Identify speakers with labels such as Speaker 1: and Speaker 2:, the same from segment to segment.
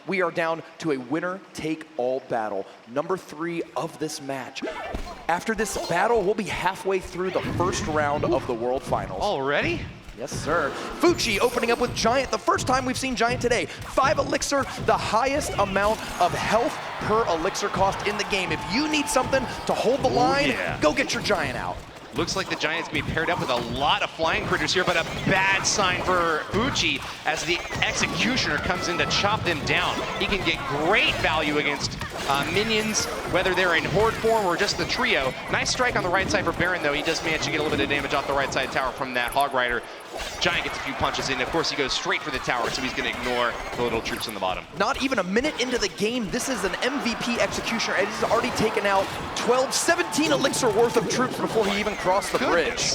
Speaker 1: we are down to a winner-take-all battle, number 3 of this match. After this battle, we'll be halfway through the first round of the World Finals.
Speaker 2: Already?
Speaker 1: Yes, sir. Fuchi opening up with Giant, the first time we've seen Giant today. 5 Elixir, the highest amount of health per Elixir cost in the game. If you need something to hold the line, go get your Giant out.
Speaker 2: Looks like the Giant's gonna be paired up with a lot of flying critters here, but a bad sign for Fuchi as the Executioner comes in to chop them down. He can get great value against minions, whether they're in Horde form or just the trio. Nice strike on the right side for Berin, though. He does manage to get a little bit of damage off the right side tower from that Hog Rider. Giant gets a few punches in. Of course, he goes straight for the tower, so he's going to ignore the little troops on the bottom.
Speaker 1: Not even a minute into the game, this is an MVP Executioner, and he's already taken out 12, 17 Elixir worth of troops before he even crossed the bridge.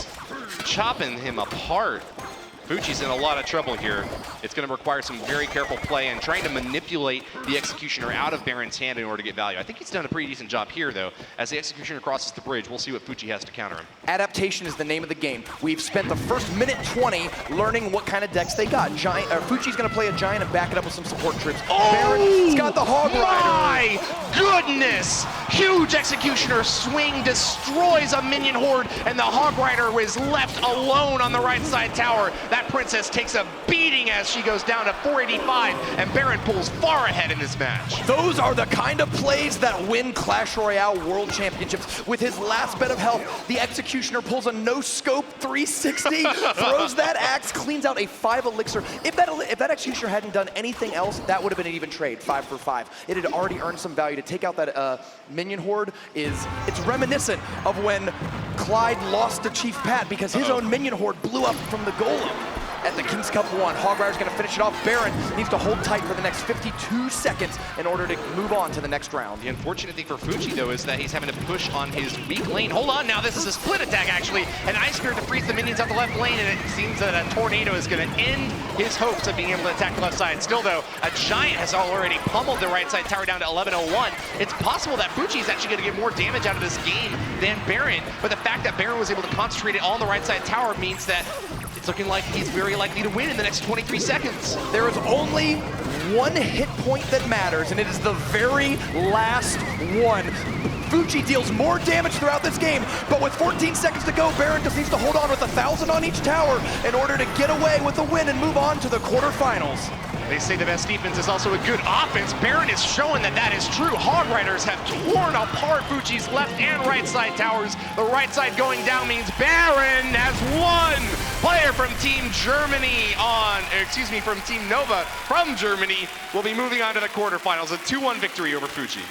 Speaker 2: Chopping him apart. Fuchi's in a lot of trouble here. It's going to require some very careful play and trying to manipulate the Executioner out of Berin's hand in order to get value. I think he's done a pretty decent job here, though. As the Executioner crosses the bridge, we'll see what Fuchi has to counter him.
Speaker 1: Adaptation is the name of the game. We've spent the first minute 20 learning what kind of decks they got. Fuchi's going to play a Giant and back it up with some support troops. Berin's got the Hog Rider.
Speaker 2: My goodness! Huge Executioner swing destroys a minion horde, and the Hog Rider is left alone on the right side tower. That Princess takes a beating as she goes down to 485, and Berin pulls far ahead in this match.
Speaker 1: Those are the kind of plays that win Clash Royale World Championships. With his last bit of health, the Executioner pulls a no-scope 360, throws that axe, cleans out a 5 Elixir. If that Executioner hadn't done anything else, that would have been an even trade, 5 for 5. It had already earned some value. To take out that minion horde it's reminiscent of when Clyde lost to Chief Pat because his own minion horde blew up from the Golem. At the King's Cup 1, Hog Rider's gonna finish it off. Berin needs to hold tight for the next 52 seconds in order to move on to the next round.
Speaker 2: The unfortunate thing for Fuchi, though, is that he's having to push on his weak lane. Hold on now, this is a split attack, actually. An Ice Spirit to freeze the minions on the left lane, and it seems that a Tornado is gonna end his hopes of being able to attack the left side. Still, though, a Giant has already pummeled the right side tower down to 1101. It's possible that Fuchi is actually gonna get more damage out of this game than Berin, but the fact that Berin was able to concentrate it all on the right side tower means that it's looking like he's very likely to win in the next 23 seconds.
Speaker 1: There is only one hit point that matters, and it is the very last one. Fuchi deals more damage throughout this game, but with 14 seconds to go, Berin just needs to hold on with 1,000 on each tower in order to get away with the win and move on to the quarterfinals.
Speaker 2: They say the best defense is also a good offense. Berin is showing that that is true. Hog Riders have torn apart Fuchi's left and right side towers. The right side going down means Berin has won. Player from Team Germany from Team Nova from Germany will be moving on to the quarterfinals. A 2-1 victory over Fuchi.